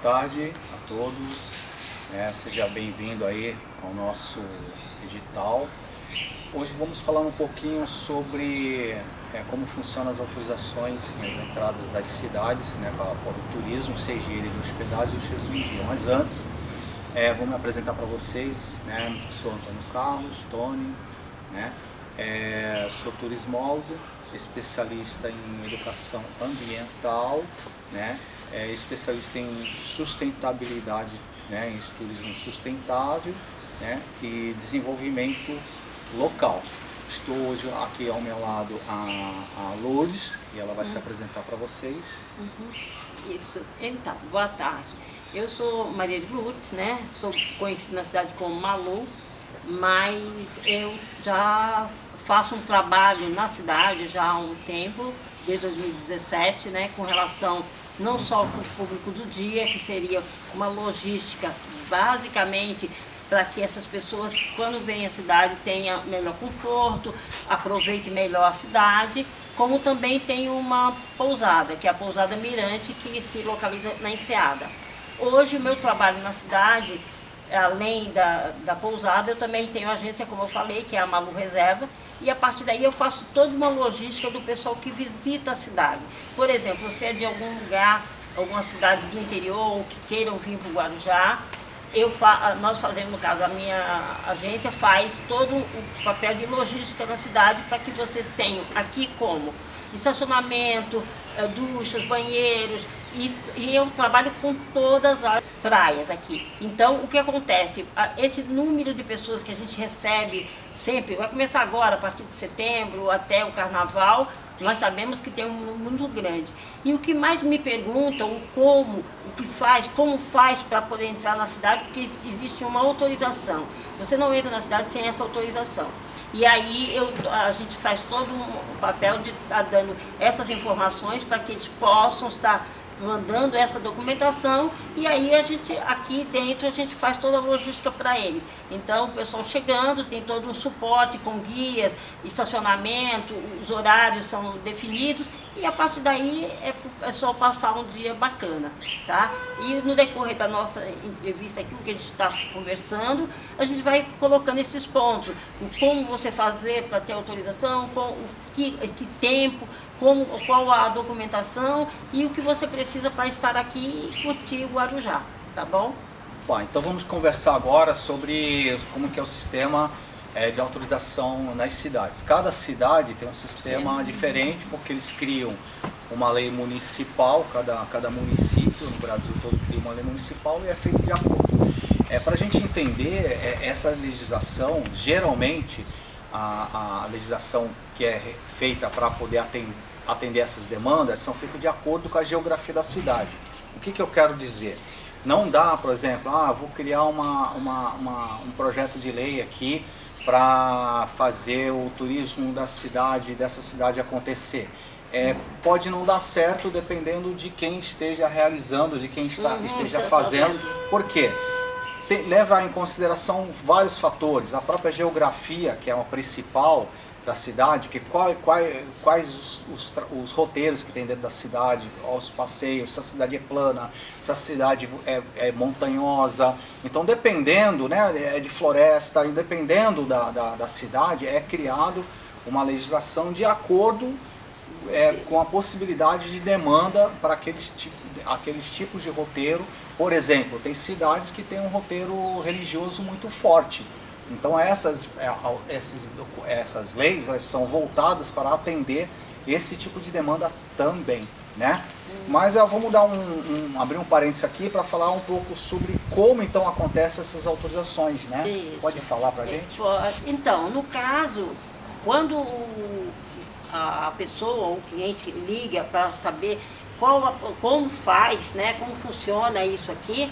tarde a todos, seja bem-vindo aí ao nosso edital. Hoje vamos falar um pouquinho sobre como funcionam as autorizações nas entradas das cidades, para o turismo, seja ele de hospedagem ou seja de dia. Mas antes, vou me apresentar para vocês, sou Antônio Carlos, Tony, sou turismólogo, especialista em educação ambiental, especialista em sustentabilidade, em turismo sustentável, e desenvolvimento local. Estou hoje aqui ao meu lado a Lourdes e ela vai se apresentar para vocês. Isso. Então, boa tarde. Eu sou Maria de Lourdes, sou conhecida na cidade como Malu, mas eu já faço um trabalho na cidade já há um tempo, desde 2017, com relação não só com o público do dia, que seria uma logística basicamente para que essas pessoas, quando vêm à cidade, tenham melhor conforto, aproveitem melhor a cidade, como também tem uma pousada, que é a Pousada Mirante, que se localiza na Enseada. Hoje, o meu trabalho na cidade, além da pousada, eu também tenho a agência, como eu falei, que é a Malu Reserva, e a partir daí eu faço toda uma logística do pessoal que visita a cidade. Por exemplo, você é de algum lugar, alguma cidade do interior, que queiram vir para o Guarujá, nós fazemos, no caso, a minha agência faz todo o papel de logística na cidade para que vocês tenham aqui como estacionamento, duchas, banheiros, e eu trabalho com todas as praias aqui. Então, o que acontece? Esse número de pessoas que a gente recebe sempre, vai começar agora, a partir de setembro, até o carnaval, nós sabemos que tem um número muito grande. E o que mais me perguntam, como faz para poder entrar na cidade, porque existe uma autorização. Você não entra na cidade sem essa autorização. E aí a gente faz todo um papel de estar dando essas informações para que eles possam estar mandando essa documentação, e aí aqui dentro a gente faz toda a logística para eles. Então o pessoal chegando tem todo um suporte com guias, estacionamento, os horários são definidos, e a partir daí é só passar um dia bacana, tá? E no decorrer da nossa entrevista aqui, o que a gente está conversando, a gente vai colocando esses pontos, como você fazer para ter autorização, que tempo, qual a documentação e o que você precisa para estar aqui e curtir o Guarujá, tá bom? Bom, então vamos conversar agora sobre como que é o sistema de autorização nas cidades. Cada cidade tem um sistema diferente, porque eles criam uma lei municipal, cada município no Brasil todo cria uma lei municipal e é feito de acordo. Para a gente entender essa legislação, geralmente a legislação que é feita para poder atender essas demandas são feitas de acordo com a geografia da cidade. O que eu quero dizer? Não dá, por exemplo, vou criar um projeto de lei aqui para fazer o turismo dessa cidade acontecer. Pode não dar certo dependendo de quem esteja realizando, de quem esteja fazendo. Por quê? Leva em consideração vários fatores, a própria geografia, que é a principal da cidade, quais os roteiros que tem dentro da cidade, os passeios, se a cidade é plana, se a cidade é montanhosa. Então, dependendo, de floresta, e dependendo da cidade, é criado uma legislação de acordo com a possibilidade de demanda para aqueles tipos de roteiro. Por exemplo, tem cidades que têm um roteiro religioso muito forte. Então essas leis, elas são voltadas para atender esse tipo de demanda também, Mas vamos abrir um parênteses aqui para falar um pouco sobre como então acontecem essas autorizações, Isso. Pode falar para a gente? Então, no caso, quando a pessoa ou o cliente liga para saber como faz, como funciona isso aqui,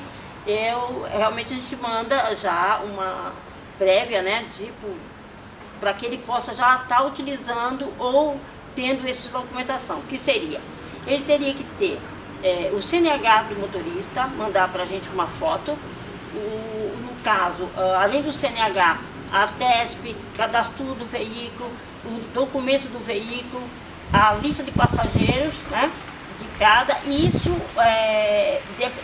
realmente a gente manda já uma prévia, para que ele possa já estar utilizando ou tendo essa documentação, que seria, ele teria que ter o CNH do motorista, mandar para a gente uma foto, no caso, além do CNH, a TESP, cadastro do veículo, o documento do veículo, a lista de passageiros, de cada, e isso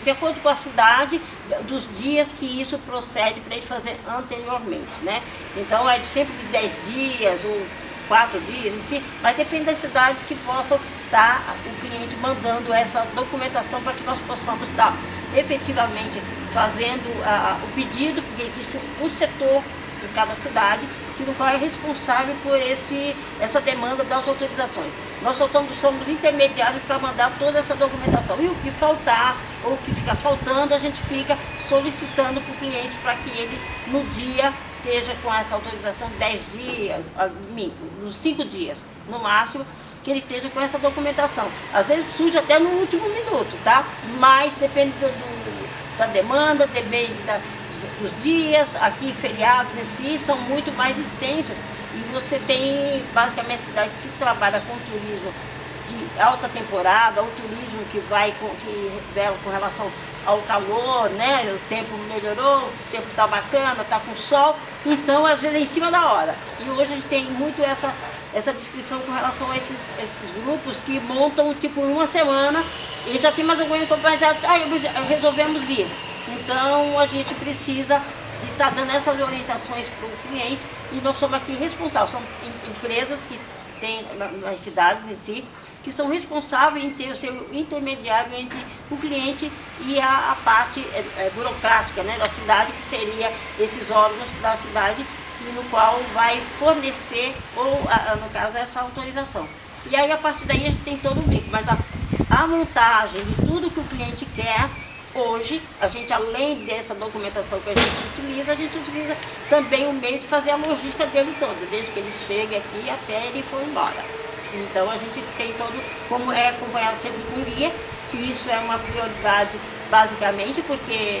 de acordo com a cidade, dos dias que isso procede para ele fazer anteriormente, né? Então é sempre de 10 dias ou 4 dias em si, mas depende das cidades que possam estar o cliente mandando essa documentação para que nós possamos estar efetivamente fazendo o pedido, porque existe um setor em cada cidade que no qual é responsável por essa demanda das autorizações. Nós só somos intermediários para mandar toda essa documentação. E o que faltar, ou o que ficar faltando, a gente fica solicitando para o cliente para que ele, no dia, esteja com essa autorização 10 dias, nos 5 dias, no máximo, que ele esteja com essa documentação. Às vezes surge até no último minuto, tá? Mas depende da demanda, depende dos dias. Aqui feriados em si são muito mais extensos e você tem basicamente cidade que trabalha com turismo de alta temporada, o turismo que revela com relação ao calor, né? O tempo melhorou, o tempo está bacana, está com sol, então às vezes é em cima da hora. E hoje a gente tem muito essa descrição com relação a esses grupos que montam tipo em uma semana e já tem mais alguma coisa, já resolvemos ir. Então a gente precisa de estar dando essas orientações para o cliente e nós somos aqui responsáveis, são empresas que tem nas cidades em si, que são responsáveis em ter o seu intermediário entre o cliente e a parte burocrática, né, da cidade, que seria esses órgãos da cidade, no qual vai fornecer, ou no caso, essa autorização. E aí, a partir daí, a gente tem todo o mix, mas a montagem de tudo que o cliente quer, hoje, a gente, além dessa documentação que a gente utiliza também o meio de fazer a logística dele toda, desde que ele chegue aqui até ele for embora. Então a gente tem todo, como é acompanhado sempre com guia, que isso é uma prioridade basicamente, porque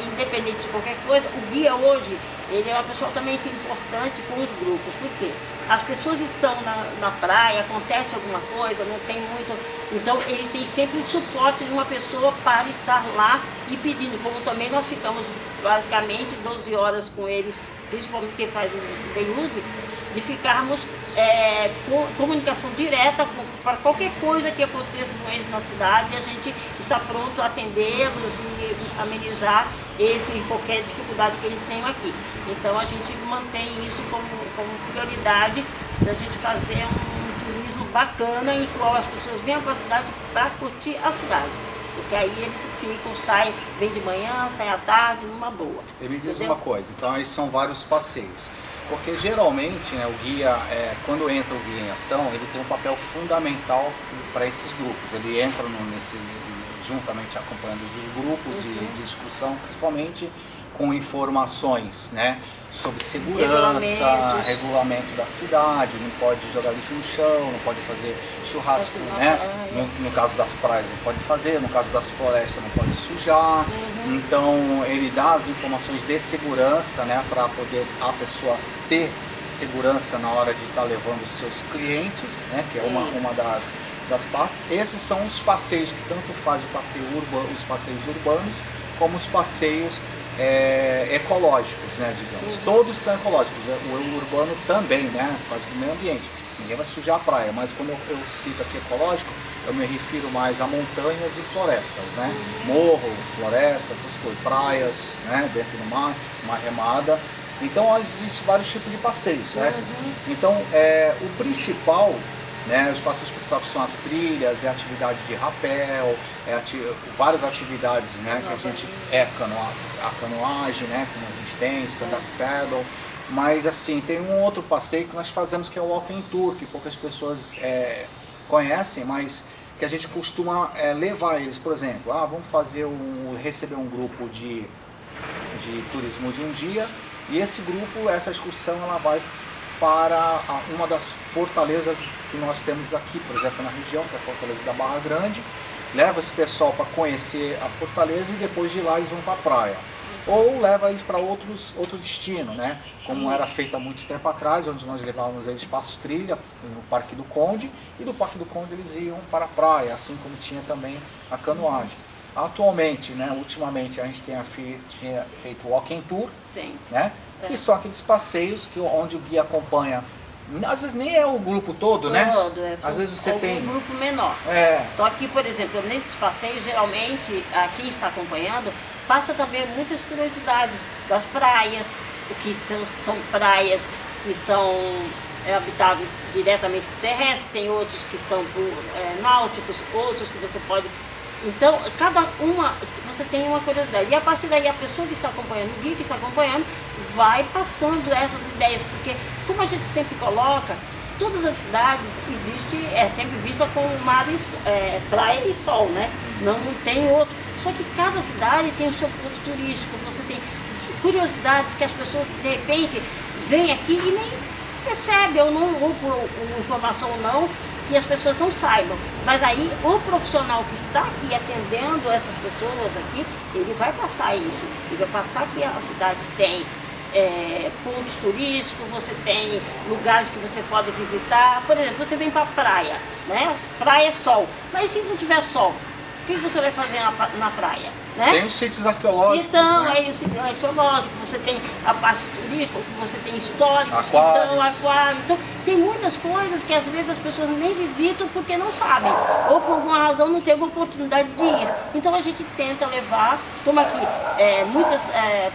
independente de qualquer coisa, o guia hoje, ele é uma pessoa altamente importante com os grupos, porque as pessoas estão na praia, acontece alguma coisa, não tem muito, então ele tem sempre o suporte de uma pessoa para estar lá e pedindo, como também nós ficamos basicamente 12 horas com eles, principalmente quem faz o day use, de ficarmos com comunicação direta para qualquer coisa que aconteça com eles na cidade, a gente está pronto a atendê-los e amenizar qualquer dificuldade que eles tenham aqui. Então a gente mantém isso como prioridade da gente fazer um turismo bacana em qual as pessoas venham para a cidade para curtir a cidade. Porque aí eles ficam, saem, vêm de manhã, saem à tarde, numa boa. E me diz uma coisa, então aí são vários passeios. Porque geralmente, né, o guia, quando entra o guia em ação, ele tem um papel fundamental para esses grupos. Ele entra juntamente acompanhando os grupos de discussão, principalmente com informações, né, sobre segurança, regulamento da cidade, não pode jogar lixo no chão, não pode fazer churrasco, né? No caso das praias não pode fazer, no caso das florestas não pode sujar. Então ele dá as informações de segurança, né, para poder a pessoa ter segurança na hora de estar levando os seus clientes, né, que é uma das partes. Esses são os passeios que tanto faz os passeios urbanos como os passeios ecológicos, né, digamos. Todos são ecológicos, o urbano também, né, por causa do meio ambiente. Ninguém vai sujar a praia, mas quando eu cito aqui ecológico, eu me refiro mais a montanhas e florestas, né? Morro, floresta, essas coisas, praias, né, dentro do mar, uma remada. Então existem vários tipos de passeios, certo? Então o principal, né, os passeios principais são as trilhas, atividade de rapel, várias atividades, né, que a gente a canoagem, né, como a gente tem, stand-up paddle, mas assim, tem um outro passeio que nós fazemos que é o walking tour, que poucas pessoas conhecem, mas que a gente costuma levar eles, por exemplo, vamos receber um grupo de turismo de um dia, e esse grupo, essa excursão, ela vai para uma das fortalezas que nós temos aqui, por exemplo, na região, que é a Fortaleza da Barra Grande. Leva esse pessoal para conhecer a fortaleza e depois de lá eles vão para a praia. Ou leva eles para outro destino, né? Como era feito há muito tempo atrás, onde nós levávamos eles para as trilhas, no Parque do Conde, e do Parque do Conde eles iam para a praia, assim como tinha também a canoagem. Atualmente, né, ultimamente, a gente tinha feito walking tour, né, que são aqueles passeios onde o guia acompanha Às vezes nem é o grupo todo, né? Às vezes você tem um grupo menor. Só que, por exemplo, nesses passeios, geralmente, quem está acompanhando, passa também muitas curiosidades das praias, que são praias que são habitáveis diretamente por terrestre, tem outros que são por náuticos, outros que você pode... Então, cada uma, você tem uma curiosidade. E a partir daí, a pessoa que está acompanhando, o guia que está acompanhando, vai passando essas ideias. Porque, como a gente sempre coloca, todas as cidades é sempre vista com mar praia e sol, né? Não tem outro. Só que cada cidade tem o seu ponto turístico. Você tem curiosidades que as pessoas, de repente, vêm aqui e nem percebem, ou por informação ou não, que as pessoas não saibam. Mas aí o profissional que está aqui atendendo essas pessoas aqui, ele vai passar isso. Ele vai passar que a cidade tem pontos turísticos, você tem lugares que você pode visitar. Por exemplo, você vem para a praia, né? Praia é sol. Mas se não tiver sol, o que você vai fazer na praia? Né? Tem os sítios arqueológicos. Então, né? é o sítio arqueológico, você tem a parte turística, você tem históricos, aquário. Então, aquário. Então, tem muitas coisas que às vezes as pessoas nem visitam porque não sabem, ou por alguma razão não teve oportunidade de ir. Então a gente tenta levar, como aqui, muitas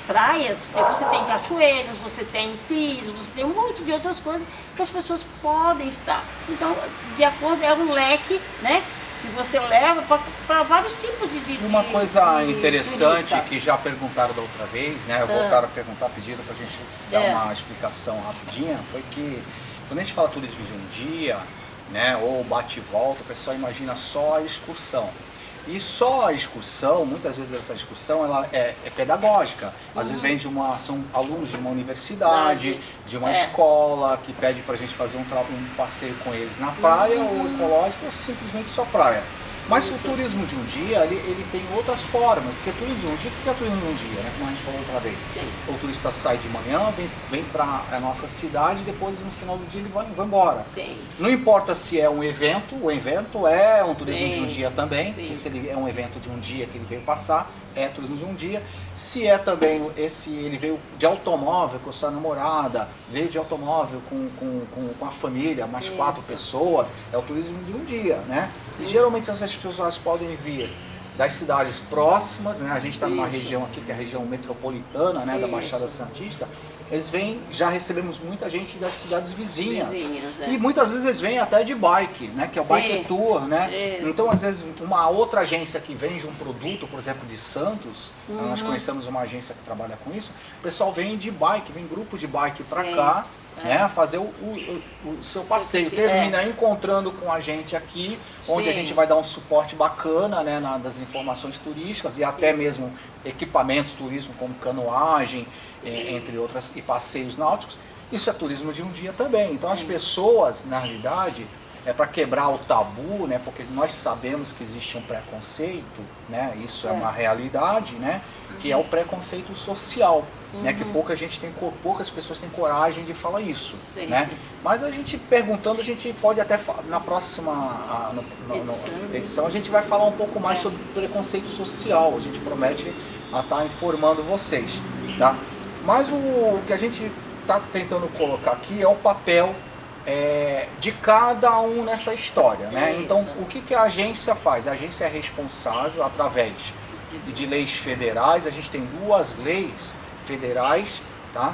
praias, você tem cachoeiras, você tem trilhos, você tem um monte de outras coisas que as pessoas podem estar. Então, de acordo, é um leque, né? Que você leva para vários tipos de uma coisa de interessante turista. que já perguntaram da outra vez, né? Voltaram a perguntar, pediram para a gente dar uma explicação rapidinha, foi que quando a gente fala turismo de um dia, né, ou bate e volta, o pessoal imagina só a excursão. E só a excursão, muitas vezes essa excursão ela é pedagógica. Às vezes são alunos de uma universidade, de uma escola, que pede para a gente fazer um passeio com eles na praia, ou ecológico, ou simplesmente só praia. Mas o turismo de um dia, ele tem outras formas, porque turismo de um dia, o que é turismo de um dia, né? Como a gente falou outra vez. Sim. O turista sai de manhã, vem para a nossa cidade, e depois no final do dia ele vai embora. Sim. Não importa se é um evento, o evento é um turismo de um dia também, Sim. e se ele é um evento de um dia que ele veio passar, é turismo de um dia. Se é também ele veio de automóvel com a sua namorada, veio de automóvel com a família, mais 4 pessoas, é o turismo de um dia, né? E geralmente essas pessoas podem vir das cidades próximas, né? A gente está numa região aqui que é a região metropolitana, né, da Baixada Santista. Eles vêm, já recebemos muita gente das cidades vizinhas. E muitas vezes eles vêm até de bike, né? Que é o Bike Tour, né? Isso. Então, às vezes, uma outra agência que vende um produto, por exemplo, de Santos, nós conhecemos uma agência que trabalha com isso, o pessoal vem de bike, vem grupo de bike para cá, né, fazer o seu passeio. Termina encontrando com a gente aqui, onde a gente vai dar um suporte bacana, né, das informações turísticas e até mesmo equipamentos turismo como canoagem, entre outras, e passeios náuticos. Isso é turismo de um dia também. Então as pessoas, na realidade, para quebrar o tabu, né, porque nós sabemos que existe um preconceito, né, isso é uma realidade, né, que é o preconceito social, né, que poucas pessoas têm coragem de falar isso, né? Mas a gente perguntando, a gente pode até na próxima edição a gente vai falar um pouco mais sobre preconceito social. A gente promete estar informando vocês, tá? Mas o que a gente está tentando colocar aqui é o papel de cada um nessa história, né? Então, o que a agência faz? A agência é responsável através de leis federais. A gente tem 2 leis federais, tá?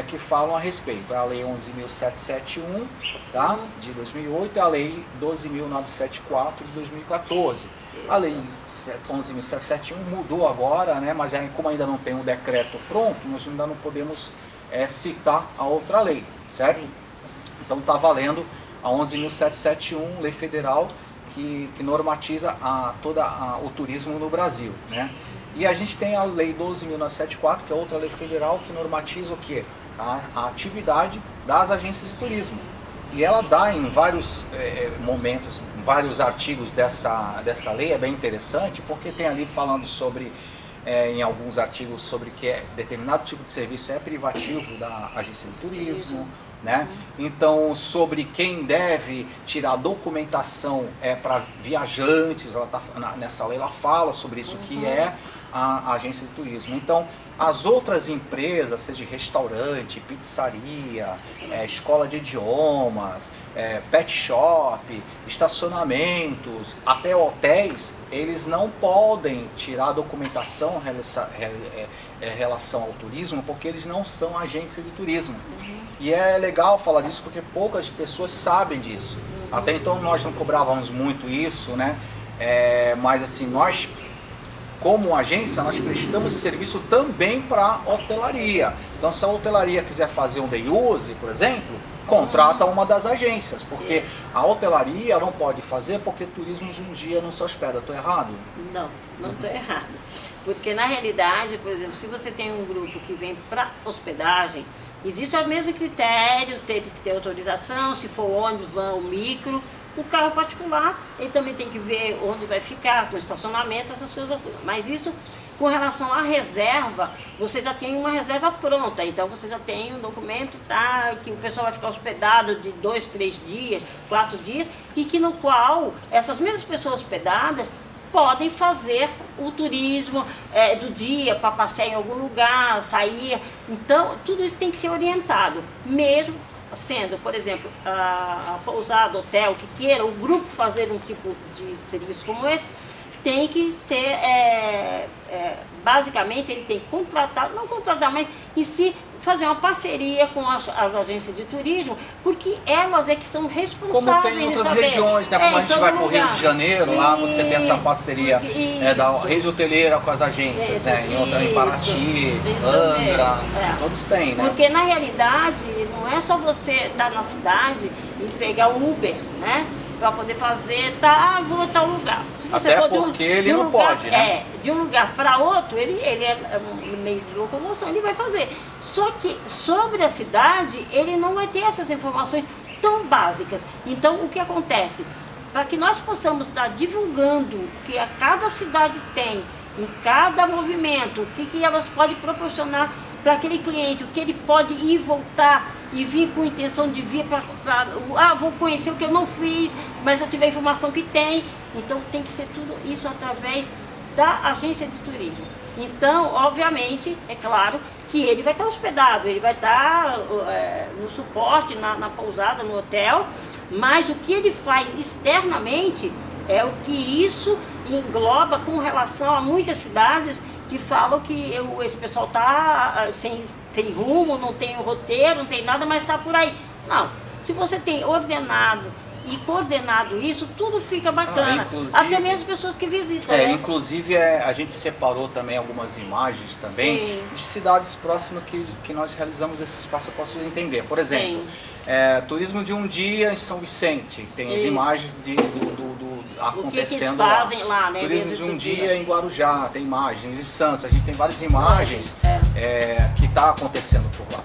Que falam a respeito. A Lei 11.771, tá? De 2008 e a Lei 12.974 de 2014. A Lei 11.771 mudou agora, né? Mas como ainda não tem um decreto pronto, nós ainda não podemos citar a outra lei, certo? Então está valendo a 11.771, lei federal, que normatiza todo o turismo no Brasil, né? E a gente tem a lei 12.974, que é outra lei federal, que normatiza o quê? A atividade das agências de turismo. E ela dá em vários momentos, em vários artigos dessa lei, é bem interessante, porque tem ali falando sobre, em alguns artigos, sobre que determinado tipo de serviço é privativo da agência de turismo, né? Então, sobre quem deve tirar documentação para viajantes, nessa lei ela fala sobre isso, que é a agência de turismo. Então, As outras empresas, seja restaurante, pizzaria, escola de idiomas, pet shop, estacionamentos, até hotéis, eles não podem tirar a documentação em relação ao turismo, porque eles não são agência de turismo. E é legal falar disso porque poucas pessoas sabem disso. Até então nós não cobrávamos muito isso, né? Mas assim, nós como agência, nós prestamos serviço também para hotelaria. Então, se a hotelaria quiser fazer um day use, por exemplo, contrata uma das agências, porque a hotelaria não pode fazer porque turismo de um dia não se hospeda. Estou errado? Não, não estou errado. Porque na realidade, por exemplo, se você tem um grupo que vem para hospedagem, existe o mesmo critério, tem que ter autorização, se for ônibus, van ou micro. O carro particular, ele também tem que ver onde vai ficar, com estacionamento, essas coisas todas. Mas isso, com relação à reserva, você já tem uma reserva pronta. Então você já tem um documento, tá, que o pessoal vai ficar hospedado de 2, 3 dias, 4 dias, e que no qual essas mesmas pessoas hospedadas podem fazer o turismo do dia para passear em algum lugar, sair. Então tudo isso tem que ser orientado, mesmo sendo, por exemplo, a pousada, hotel, que queira o grupo fazer um tipo de serviço como esse, tem que ser, basicamente, ele tem que contratar, não contratar, mas em si fazer uma parceria com as agências de turismo, porque elas é que são responsáveis. Como tem em outras regiões, né? Como a gente vai para o Rio de Janeiro, lá você tem essa parceria da rede hoteleira com as agências, né? Em outra em Paraty, Angra, todos têm, né? Porque na realidade não é só você estar na cidade e pegar um Uber, né? Para poder fazer, vou a tal lugar. Se você até for porque ele não pode, né? De um lugar para outro, ele é um meio de locomoção, ele vai fazer. Só que sobre a cidade, ele não vai ter essas informações tão básicas. Então, o que acontece? Para que nós possamos estar divulgando o que a cada cidade tem, em cada movimento, o que elas podem proporcionar para aquele cliente, o que ele pode ir e voltar e vir com intenção de vir para vou conhecer o que eu não fiz, mas eu tive a informação que tem. Então tem que ser tudo isso através da agência de turismo. Então, obviamente, é claro que ele vai estar hospedado, ele vai estar no suporte, na pousada, no hotel, mas o que ele faz externamente é o que isso engloba com relação a muitas cidades que falam que esse pessoal está sem rumo, não tem roteiro, não tem nada, mas está por aí. Não, se você tem ordenado e coordenado isso, tudo fica bacana. Até mesmo as pessoas que visitam. Né? Inclusive a gente separou também algumas imagens também de cidades próximas que nós realizamos esse espaço, eu posso entender. Por exemplo, turismo de um dia em São Vicente, tem as imagens acontecendo que fazem lá, né? Turismo de um dia em Guarujá, tem imagens. Em Santos, a gente tem várias imagens que está acontecendo por lá.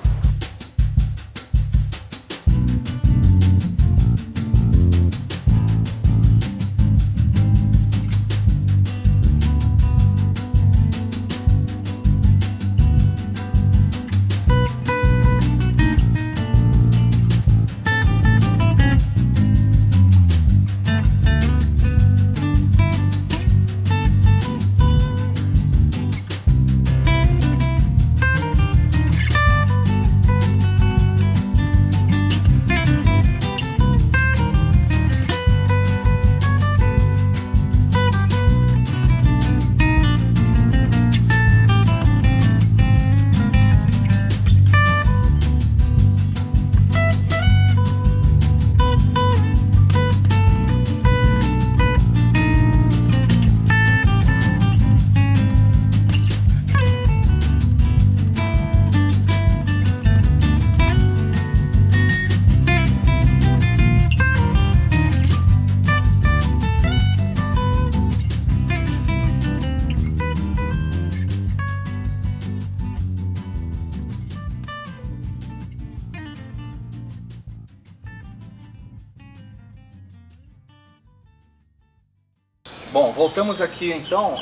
Bom, voltamos aqui então,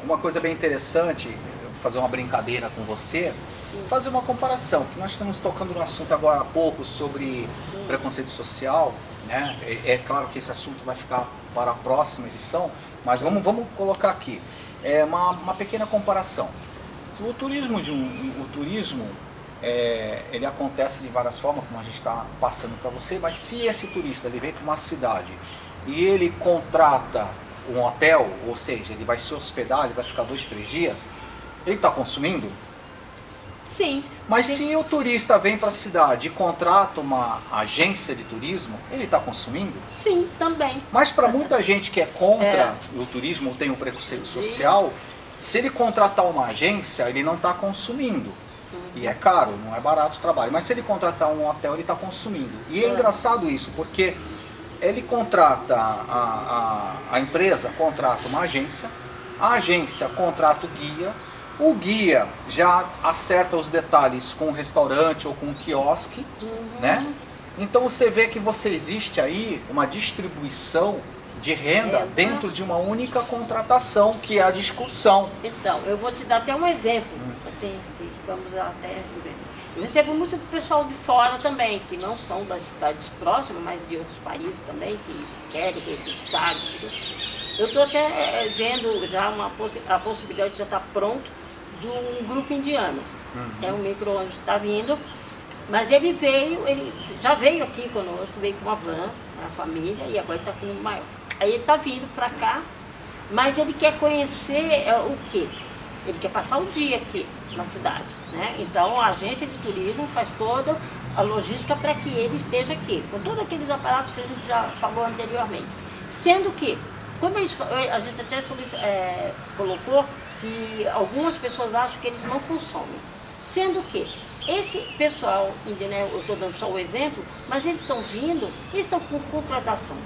uma coisa bem interessante, fazer uma brincadeira com você, fazer uma comparação, que nós estamos tocando no assunto agora há pouco sobre preconceito social, né? É claro que esse assunto vai ficar para a próxima edição, mas vamos colocar aqui, uma pequena comparação. Se O turismo ele acontece de várias formas, como a gente está passando para você, mas se esse turista ele vem para uma cidade e ele contrata um hotel, ou seja, ele vai se hospedar, ele vai ficar 2, 3 dias, ele está consumindo? Sim. Mas sim. se o turista vem para a cidade e contrata uma agência de turismo, ele está consumindo? Sim, também. Mas para muita gente que é contra o turismo, tem um preconceito social, se ele contratar uma agência, ele não está consumindo. E é caro, não é barato o trabalho. Mas se ele contratar um hotel, ele está consumindo. E é engraçado isso, porque ele contrata, a empresa contrata uma agência, a agência contrata o guia já acerta os detalhes com o restaurante ou com o quiosque, né? Então você vê que existe aí uma distribuição de renda dentro de uma única contratação, que é a discussão. Então, eu vou te dar até um exemplo, assim, que estamos até... Eu recebo muito pessoal de fora também, que não são das cidades próximas, mas de outros países também, que querem esses estados. Eu estou até vendo já a possibilidade de já estar pronto de um grupo indiano. É um micro-ônibus que está vindo, mas ele já veio aqui conosco, veio com uma van, a família, e agora está com um maior. Aí ele está vindo para cá, mas ele quer conhecer o quê? Ele quer passar o dia aqui na cidade, né? Então a agência de turismo faz toda a logística para que ele esteja aqui, com todos aqueles aparatos que a gente já falou anteriormente. Sendo que, quando a gente até colocou que algumas pessoas acham que eles não consomem. Sendo que esse pessoal, né, eu estou dando só o exemplo, mas eles estão vindo, eles estão com contratação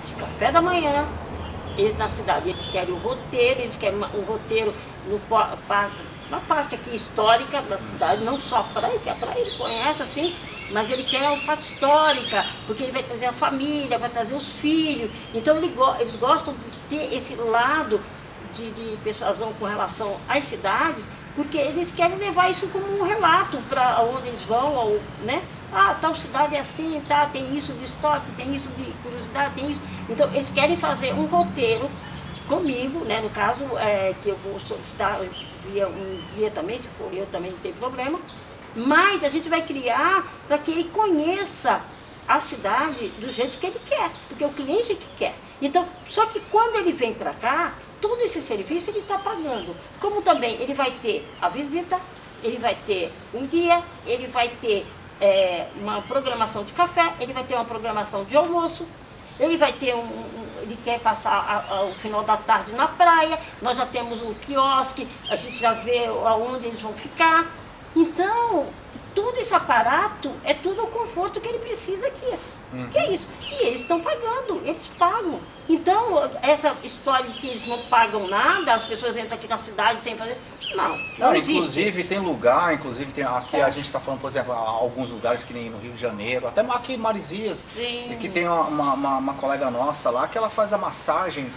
de café da manhã, eles na cidade, eles querem o roteiro, eles querem um roteiro na parte aqui histórica da cidade, não só a praia, que a praia ele conhece assim, mas ele quer uma parte histórica, porque ele vai trazer a família, vai trazer os filhos, então eles gostam de ter esse lado de persuasão com relação às cidades, porque eles querem levar isso como um relato para onde eles vão, ou, né? Ah, tal cidade é assim, tá, tem isso de história, tem isso de curiosidade, tem isso. Então, eles querem fazer um roteiro comigo, né? No caso, que eu vou solicitar via um guia também, se for eu também não tem problema. Mas a gente vai criar para que ele conheça a cidade do jeito que ele quer, porque é o cliente que quer. Então, só que quando ele vem para cá, todo esse serviço ele está pagando. Como também ele vai ter a visita, ele vai ter um guia, ele vai ter uma programação de café, ele vai ter uma programação de almoço, ele vai ter ele quer passar o final da tarde na praia, nós já temos um quiosque, a gente já vê aonde eles vão ficar. Então, todo esse aparato é tudo o conforto que ele precisa aqui. Que é isso. E eles estão pagando, eles pagam. Então, essa história de que eles não pagam nada, as pessoas entram aqui na cidade sem fazer... Não existe. Inclusive tem lugar, aqui a gente está falando, por exemplo, alguns lugares que nem no Rio de Janeiro, até aqui em Marizias, que tem uma colega nossa lá que ela faz a massagem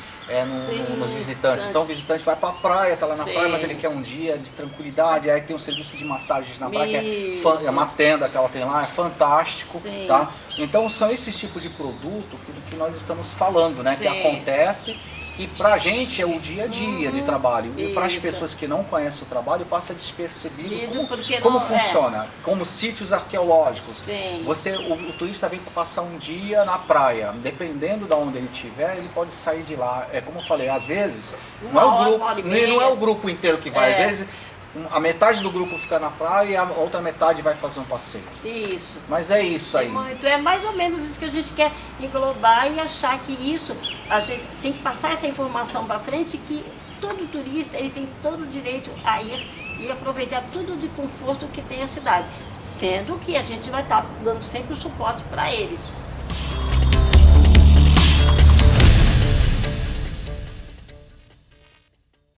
nos visitantes. Então o visitante vai para a praia, está lá na praia, mas ele quer um dia de tranquilidade, aí tem um serviço de massagens na praia, que é uma tenda que ela tem lá, é fantástico, tá? Então são esses tipos de produto que nós estamos falando, né? Que acontece, que pra gente é o dia a dia de trabalho. E para as pessoas que não conhecem o trabalho, passa despercebido como funciona. Como sítios arqueológicos. O turista vem para passar um dia na praia, dependendo de onde ele estiver, ele pode sair de lá. É como eu falei, às vezes, não é o grupo inteiro que vai, às vezes a metade do grupo fica na praia e a outra metade vai fazer um passeio. Isso. Mas é isso aí. É mais ou menos isso que a gente quer englobar e achar que isso, a gente tem que passar essa informação para frente, que todo turista ele tem todo o direito a ir e aproveitar tudo de conforto que tem a cidade. Sendo que a gente vai estar dando sempre o suporte para eles.